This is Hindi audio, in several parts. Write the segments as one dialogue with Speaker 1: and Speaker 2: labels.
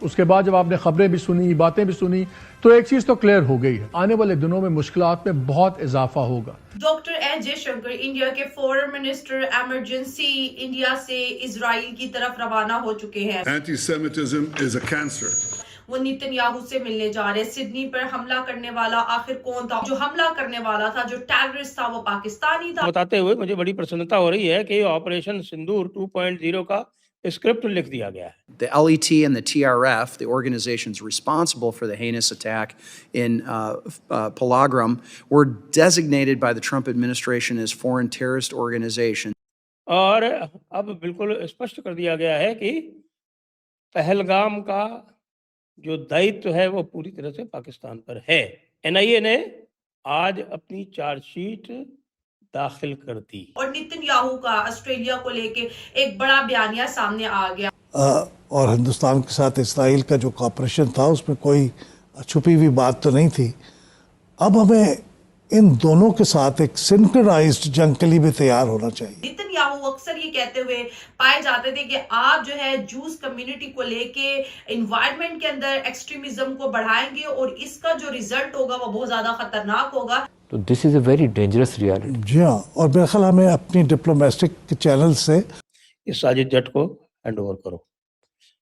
Speaker 1: उसके बाद जब आपने खबरें भी सुनी, बातें भी सुनी, तो एक चीज तो क्लियर हो गई है, आने वाले दिनों में मुश्किलात में बहुत इजाफा होगा।
Speaker 2: डॉक्टर एस जयशंकर इंडिया के फॉरेन मिनिस्टर एमरजेंसी इंडिया से इजराइल की तरफ रवाना हो चुके हैं।
Speaker 3: Anti-Semitism is a cancer.
Speaker 2: वो नेतन्याहू से मिलने जा रहे हैं। सिडनी पर हमला करने वाला आखिर कौन था? जो हमला करने वाला था, जो टेररिस्ट था, वो पाकिस्तानी था।
Speaker 4: बताते हुए मुझे बड़ी प्रसन्नता हो रही है कि ऑपरेशन सिंदूर 2.0 का स्क्रिप्ट लिख दिया गया है।
Speaker 5: The LET and the TRF, the organizations responsible for the heinous attack in Palagrum, were designated by the Trump administration as foreign terrorist organizations.
Speaker 4: और अब बिल्कुल स्पष्ट कर दिया गया है कि पहलगाम का जो दायित्व है वो पूरी तरह से पाकिस्तान पर है। NIA ने आज अपनी चार्जशीट दाखिल कर दी
Speaker 2: और नेतन्याहू का ऑस्ट्रेलिया को लेके एक बड़ा बयानिया सामने आ गया।
Speaker 6: और हिंदुस्तान के साथ इसराइल का जो कॉपरेशन था उसमें कोई छुपी हुई बात तो नहीं थी। अब हमें इन दोनों के साथ एक सिंक्रोनाइज्ड जंग के लिए भी तैयार होना चाहिए।
Speaker 2: नेतन्याहू अक्सर ये कहते हुए पाए जाते थे कि आप जो है जूस कम्युनिटी को लेके एनवायरनमेंट के अंदर एक्सट्रीमिज्म को बढ़ाएंगे और इसका जो रिजल्ट होगा वो बहुत ज्यादा खतरनाक होगा।
Speaker 7: तो this is a very dangerous reality.
Speaker 6: जी हाँ, और मेरे ख्याल हमें अपनी डिप्लोमेटिक चैनल से
Speaker 4: इस साजिद जट को हैंड ओवर करो।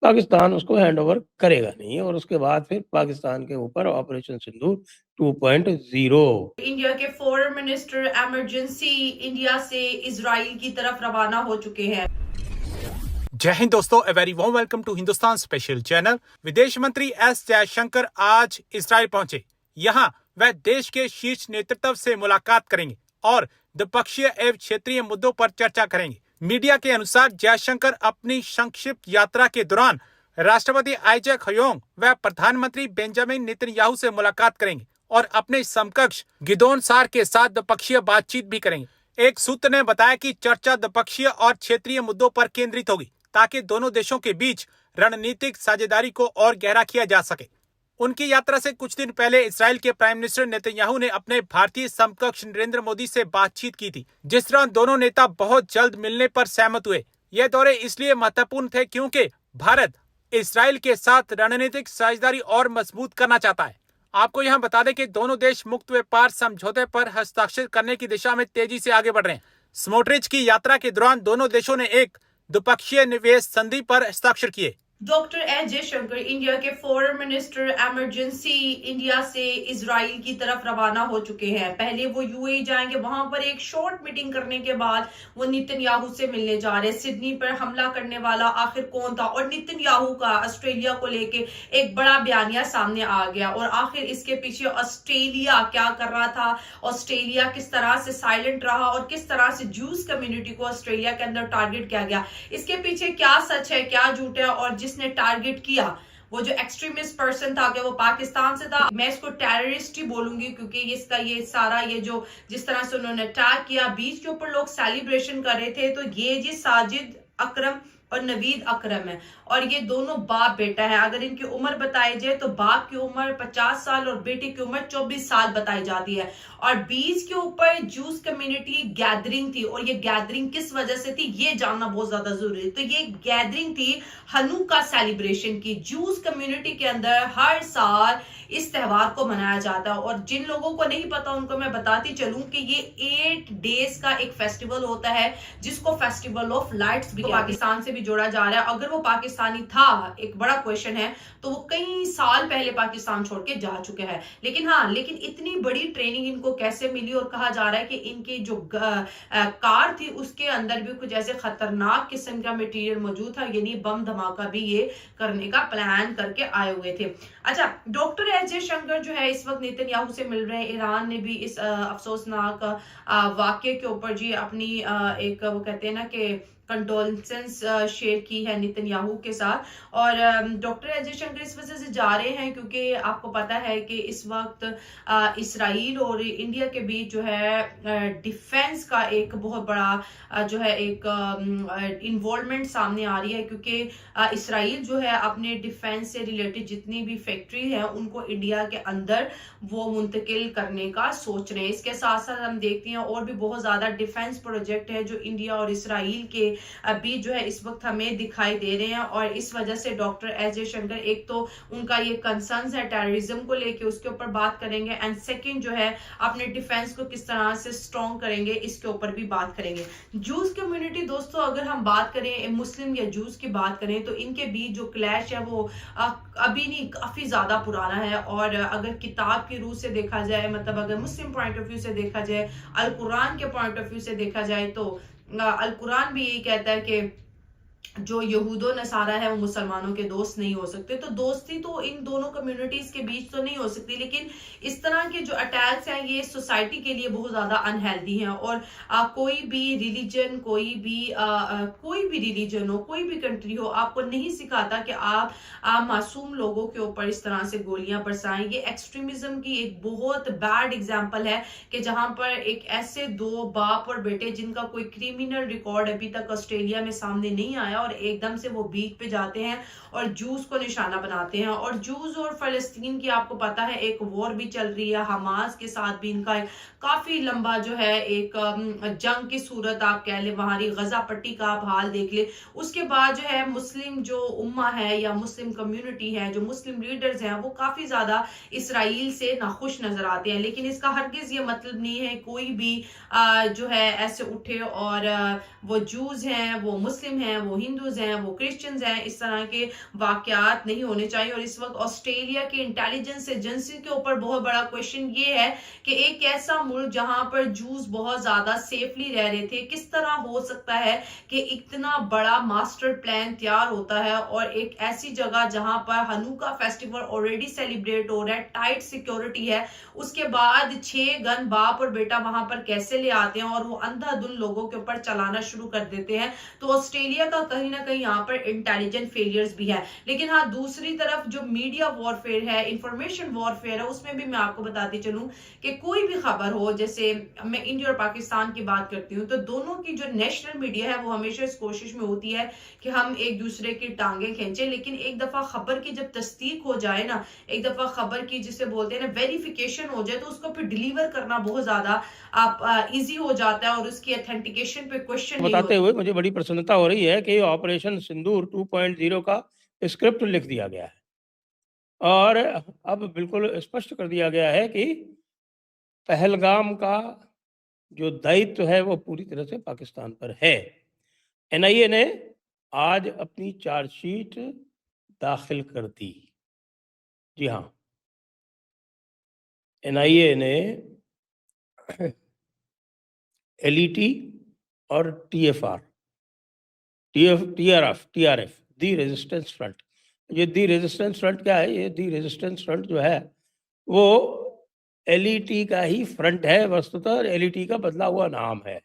Speaker 4: पाकिस्तान उसको हैंड ओवर करेगा नहीं और उसके बाद फिर पाकिस्तान के ऊपर ऑपरेशन सिंदूर 2.0।
Speaker 2: इंडिया के फॉरेन मिनिस्टर एमरजेंसी इंडिया से इजराइल की तरफ रवाना हो चुके हैं।
Speaker 8: जय हिंद दोस्तों, a very warm welcome to Hindustan special channel. विदेश मंत्री एस जयशंकर आज इजराइल पहुंचे। यहां वह देश के शीर्ष नेतृत्व से मुलाकात करेंगे और द्विपक्षीय एवं क्षेत्रीय मुद्दों पर चर्चा करेंगे। मीडिया के अनुसार जयशंकर अपनी संक्षिप्त यात्रा के दौरान राष्ट्रपति आइजैक हयोंग व प्रधानमंत्री बेंजामिन नेतन्याहू से मुलाकात करेंगे और अपने समकक्ष गिदोन सार के साथ द्विपक्षीय बातचीत भी करेंगे। एक सूत्र ने बताया कि चर्चा द्विपक्षीय और क्षेत्रीय मुद्दों पर केंद्रित होगी ताकि दोनों देशों के बीच रणनीतिक साझेदारी को और गहरा किया जा सके। उनकी यात्रा से कुछ दिन पहले इजराइल के प्राइम मिनिस्टर नेतन्याहू ने अपने भारतीय समकक्ष नरेंद्र मोदी से बातचीत की थी, जिस दौरान दोनों नेता बहुत जल्द मिलने पर सहमत हुए। यह दौरे इसलिए महत्वपूर्ण थे क्योंकि भारत इजराइल के साथ रणनीतिक साझेदारी और मजबूत करना चाहता है। आपको यहां बता दें कि दोनों देश मुक्त व्यापार समझौते पर हस्ताक्षर करने की दिशा में तेजी से आगे बढ़ रहे हैं। स्मोट्रिच की यात्रा के दौरान दोनों देशों ने एक द्विपक्षीय निवेश संधि पर हस्ताक्षर किए।
Speaker 2: डॉक्टर एस जयशंकर इंडिया के फॉरेन मिनिस्टर एमरजेंसी इंडिया से इजराइल की तरफ रवाना हो चुके हैं। पहले वो यूएई जाएंगे, वहां पर एक शॉर्ट मीटिंग करने के बाद वो नेतन्याहू से मिलने जा रहे हैं। सिडनी पर हमला करने वाला आखिर कौन था? और नेतन्याहू का ऑस्ट्रेलिया को लेके एक बड़ा बयानिया सामने आ गया और आखिर इसके पीछे ऑस्ट्रेलिया क्या कर रहा था, ऑस्ट्रेलिया किस तरह से साइलेंट रहा और किस तरह से जूस कम्युनिटी को ऑस्ट्रेलिया के अंदर टारगेट किया गया, इसके पीछे क्या सच है क्या झूठ है। और जिसने टारगेट किया वो जो एक्सट्रीमिस्ट पर्सन था कि वो पाकिस्तान से था, मैं इसको टेररिस्ट ही बोलूंगी क्योंकि इसका ये सारा ये जो जिस तरह से उन्होंने अटैक किया, बीच के ऊपर लोग सेलिब्रेशन कर रहे थे। तो ये जी साजिद अकरम और नवीद अकरम है और ये दोनों बाप बेटा है। अगर इनकी उम्र बताई जाए तो बाप की उम्र 50 साल और बेटे की उम्र 24 साल बताई जाती है। और बीच के ऊपर जूस कम्युनिटी गैदरिंग थी और ये गैदरिंग किस वजह से थी ये जानना बहुत ज्यादा जरूरी है। तो ये गैदरिंग थी हनुक्का सेलिब्रेशन की। जूस कम्युनिटी के अंदर हर साल इस त्योहार को मनाया जाता है और जिन लोगों को नहीं पता उनको मैं बताती चलूं कि ये 8 डेज का एक फेस्टिवल होता है जिसको फेस्टिवल ऑफ लाइट्स भी पाकिस्तान से भी जोड़ा जा रहा है। अगर वो पाकिस्तानी था, एक बड़ा क्वेश्चन है, तो वो कई साल पहले पाकिस्तान छोड़ के जा चुके हैं। लेकिन इतनी बड़ी ट्रेनिंग इनको कैसे मिली? और कहा जा रहा है कि इनकी जो कार थी उसके अंदर भी कुछ ऐसे खतरनाक किस्म का मटेरियल मौजूद था, यानी बम धमाका भी ये करने का प्लान करके आए हुए थे। अच्छा, डॉक्टर एस जयशंकर जो है इस वक्त नेतन्याहू से मिल रहे हैं। ईरान ने भी इस अफसोसनाक वाकये के ऊपर जी अपनी एक वो कहते हैं ना कि कंडोलेंसेस शेयर की है नेतन्याहू के साथ। और डॉक्टर एस जयशंकर इस वजह से जा रहे हैं क्योंकि आपको पता है कि इस वक्त इसराइल और इंडिया के बीच जो है डिफेंस का एक बहुत बड़ा जो है एक इन्वॉल्वमेंट सामने आ रही है क्योंकि इसराइल जो है अपने डिफेंस से रिलेटेड जितनी भी फैक्ट्री है उनको इंडिया के अंदर वो मुंतकिल करने का सोच रहे हैं। इसके साथ साथ हम देखते हैं और भी बहुत ज्यादा डिफेंस प्रोजेक्ट है जो इंडिया और इसराइल के बीच जो है इस वक्त हमें दिखाई दे रहे हैं। और इस वजह से डॉक्टर एस जयशंकर एक तो उनका ये कंसर्न्स है टेररिज्म को लेके, उसके ऊपर बात करेंगे, एंड सेकंड जो है अपने डिफेंस को किस तरह से स्ट्रॉन्ग करेंगे इसके ऊपर भी बात करेंगे। जूस कम्युनिटी दोस्तों, अगर हम बात करें मुस्लिम या जूस की बात करें तो इनके बीच जो क्लैश है वो अभी नहीं, काफी ज्यादा पुराना है। और अगर किताब की रूह से देखा जाए, मतलब अगर मुस्लिम पॉइंट ऑफ व्यू से देखा जाए, अल कुरान के पॉइंट ऑफ व्यू से देखा जाए, तो अल कुरान भी यही कहता है कि जो यहूदो नसारा है वो मुसलमानों के दोस्त नहीं हो सकते। तो दोस्ती तो इन दोनों कम्युनिटीज के बीच तो नहीं हो सकती, लेकिन इस तरह के जो अटैक्स हैं ये सोसाइटी के लिए बहुत ज्यादा अनहेल्दी हैं। और कोई भी रिलीजन, कोई भी रिलीजन हो, कोई भी कंट्री हो, आपको नहीं सिखाता कि आप मासूम लोगों के ऊपर इस तरह से गोलियां बरसाएं। ये एक्सट्रीमिज्म की एक बहुत बैड एग्जाम्पल है कि जहां पर एक ऐसे दो बाप और बेटे जिनका कोई क्रिमिनल रिकॉर्ड अभी तक ऑस्ट्रेलिया में सामने नहीं आया और एकदम से वो बीच पे जाते हैं और जूस को निशाना बनाते हैं। और जूस और फलस्तीन की आपको पता है एक वॉर भी चल रही है, हमास के साथ भी इनका काफी लंबा जो है एक जंग की सूरत आप कह ले, वहां गजा पट्टी का आप हाल देख ले। उसके बाद जो है मुस्लिम जो उम्मा है या मुस्लिम कम्युनिटी है, जो मुस्लिम लीडर्स हैं, वो काफी ज्यादा इसराइल से नाखुश नजर आते हैं। लेकिन इसका हरगिज ये मतलब नहीं है कोई भी जो है ऐसे उठे और वो जूस हैं, वो मुस्लिम हैं, वो हिंदूज हैं, वो क्रिश्चियंस हैं, इस तरह के वाकयात नहीं होने चाहिए। और इस वक्त ऑस्ट्रेलिया की इंटेलिजेंस एजेंसी के ऊपर बहुत बड़ा क्वेश्चन ये है कि एक ऐसा मुल्क जहां पर जूस बहुत ज्यादा सेफली रह रहे थे, किस तरह हो सकता है कि इतना बड़ा मास्टर प्लान तैयार होता है और एक ऐसी जगह जहां पर हनुका फेस्टिवल ऑलरेडी सेलिब्रेट हो रहा है, टाइट सिक्योरिटी है, उसके बाद 6 गन बाप और बेटा वहां पर कैसे ले आते हैं और वो अंधाधुन लोगों के ऊपर चलाना शुरू कर देते हैं। तो ऑस्ट्रेलिया का कहीं ना कहीं यहाँ पर इंटेलिजेंट फेलियर्स भी है। लेकिन हाँ, दूसरी तरफ जो मीडिया वॉरफेयर है, इंफॉर्मेशन वॉरफेयर है, उसमें भी मैं आपको बताती चलूं कि कोई भी खबर हो, जैसे मैं इंडिया और पाकिस्तान की बात करती हूँ, तो दोनों की जो नेशनल मीडिया है वो हमेशा इस कोशिश में होती है कि हम एक दूसरे की टांगे खींचे। लेकिन एक दफा खबर की जब तस्दीक हो जाए ना, एक दफा खबर की जिसे बोलते हैं ना वेरिफिकेशन हो जाए, तो उसको फिर डिलीवर करना बहुत ज्यादा आप इजी हो जाता है और उसकी ऑथेंटिकेशन पे क्वेश्चन
Speaker 4: बताते हुए मुझे बड़ी प्रसन्नता हो रही है कि ऑपरेशन सिंदूर 2.0 का स्क्रिप्ट लिख दिया गया है और अब बिल्कुल स्पष्ट कर दिया गया है कि पहलगाम का जो दायित्व है वो पूरी तरह से पाकिस्तान पर है। एनआईए ने आज अपनी चार्जशीट दाखिल कर दी। जी हाँ, एनआईए ने एलईटी और टीआरएफ दी रेजिस्टेंस फ्रंट, ये दी रेजिस्टेंस फ्रंट क्या है? ये दी रेजिस्टेंस फ्रंट जो है वो एलईटी का ही फ्रंट है वस्तुतः, एलईटी का बदला हुआ नाम है।